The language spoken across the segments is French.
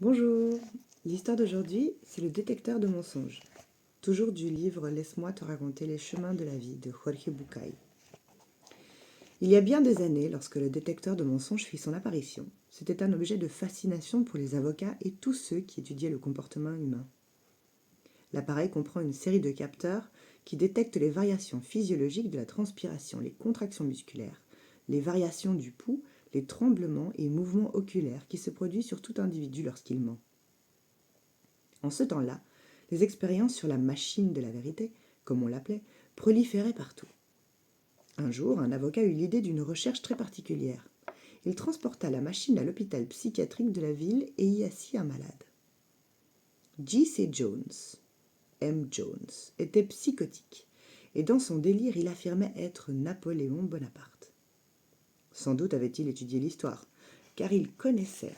Bonjour, l'histoire d'aujourd'hui, c'est le détecteur de mensonges. Toujours du livre Laisse-moi te raconter les chemins de la vie de Jorge Bucay. Il y a bien des années, lorsque le détecteur de mensonges fit son apparition, c'était un objet de fascination pour les avocats et tous ceux qui étudiaient le comportement humain. L'appareil comprend une série de capteurs qui détectent les variations physiologiques de la transpiration, les contractions musculaires, les variations du pouls, les tremblements et mouvements oculaires qui se produisent sur tout individu lorsqu'il ment. En ce temps-là, les expériences sur la machine de la vérité, comme on l'appelait, proliféraient partout. Un jour, un avocat eut l'idée d'une recherche très particulière. Il transporta la machine à l'hôpital psychiatrique de la ville et y assit un malade. J.C. Jones, M. Jones, était psychotique, et dans son délire, il affirmait être Napoléon Bonaparte. Sans doute avait-il étudié l'histoire, car il connaissait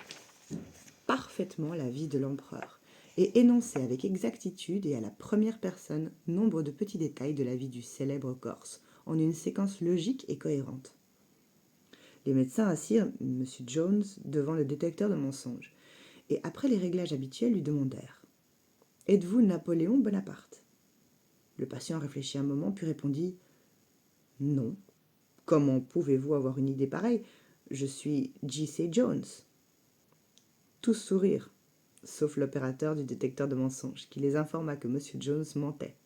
parfaitement la vie de l'empereur et énonçait avec exactitude et à la première personne nombre de petits détails de la vie du célèbre Corse, en une séquence logique et cohérente. Les médecins assirent M. Jones devant le détecteur de mensonges, et après les réglages habituels lui demandèrent « Êtes-vous Napoléon Bonaparte ?» Le patient réfléchit un moment, puis répondit « Non. Comment pouvez-vous avoir une idée pareille? Je suis J.C. Jones. » Tous sourirent, sauf l'opérateur du détecteur de mensonges, qui les informa que M. Jones mentait.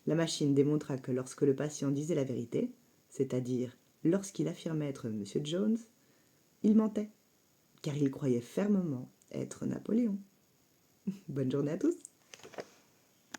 La machine démontra que lorsque le patient disait la vérité, c'est-à-dire lorsqu'il affirmait être M. Jones, il mentait, car il croyait fermement être Napoléon. Bonne journée à tous!